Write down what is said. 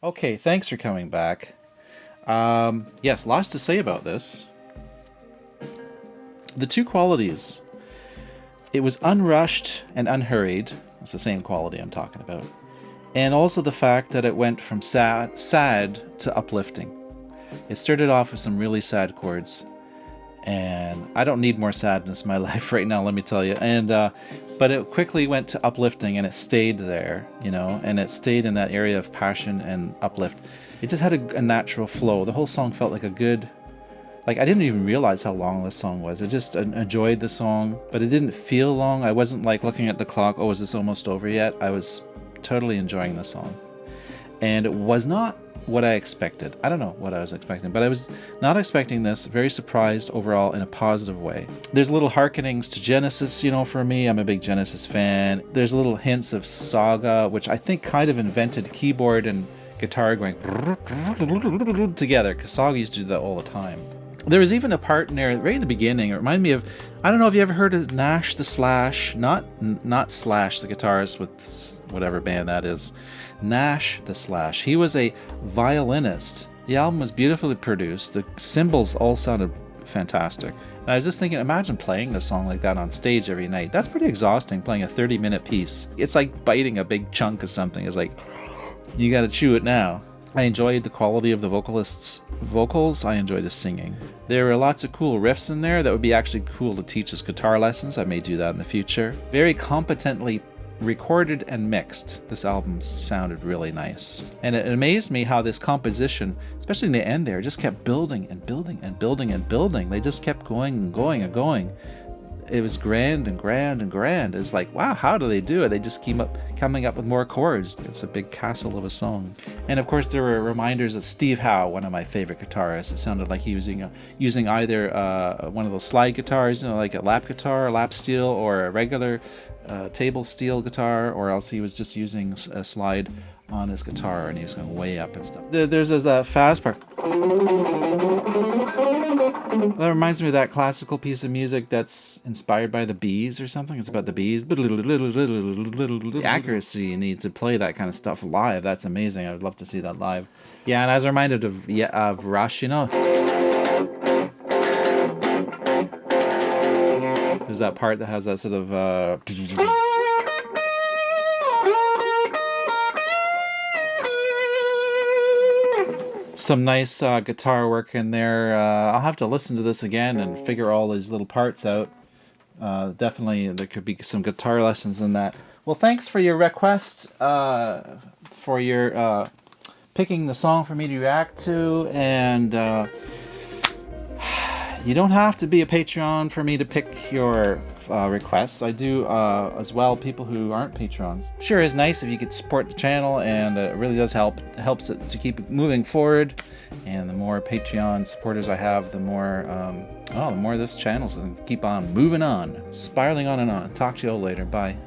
Okay, thanks for coming back. Yes, lots to say about this. The two qualities. It was unrushed and unhurried. It's the same quality I'm talking about. And also the fact that it went from sad to uplifting. It started off with some really sad chords, and I don't need more sadness in my life right now, let me tell you. And but it quickly went to uplifting, and it stayed there, and it stayed in that area of passion and uplift. It just had a natural flow. The whole song felt like a good, like I didn't even realize how long this song was. I just enjoyed the song, but it didn't feel long. I wasn't like looking at the clock, oh, is this almost over yet? I was totally enjoying the song. And it was not what I expected. I don't know what I was expecting, but I was not expecting this. Very surprised overall in a positive way. There's little hearkenings to Genesis, for me. I'm a big Genesis fan. There's little hints of Saga, which I think kind of invented keyboard and guitar going together, because Saga used to do that all the time. There was even a part in there right at the beginning. It reminded me of, I don't know if you ever heard of Nash the Slash, not Slash the guitarist with whatever band that is. Nash the Slash. He was a violinist. The album was beautifully produced. The cymbals all sounded fantastic. And I was just thinking, imagine playing a song like that on stage every night. That's pretty exhausting, playing a 30-minute piece. It's like biting a big chunk of something. It's like, you gotta chew it now. I enjoyed the quality of the vocalist's vocals. I enjoyed the singing. There were lots of cool riffs in there that would be actually cool to teach as guitar lessons. I may do that in the future. Very competently recorded and mixed. This album sounded really nice. And it amazed me how this composition, especially in the end there, just kept building and building and building and building. They just kept going and going and going. It was grand and grand and grand. It's like, wow, how do they do it? They just keep coming up with more chords. It's a big castle of a song. And of course, there were reminders of Steve Howe, one of my favorite guitarists. It sounded like he was using either one of those slide guitars, like a lap guitar, lap steel, or a regular table steel guitar, or else he was just using a slide on his guitar and he was going way up and stuff. There's that fast part. That reminds me of that classical piece of music that's inspired by the bees or something. It's about the bees. The accuracy you need to play that kind of stuff live. That's amazing. I would love to see that live. Yeah, and I was reminded of Rush, There's that part that has that sort of some nice guitar work in there. I'll have to listen to this again and figure all these little parts out. Definitely there could be some guitar lessons in that. Well, thanks for your request, for your picking the song for me to react to, and you don't have to be a Patreon for me to pick your requests. I do as well people who aren't patrons. Sure is nice if you could support the channel, and it really does help. It helps it to keep moving forward. And the more Patreon supporters I have, the more the more this channel's gonna keep on moving on, spiraling on and on. Talk to you all later. Bye.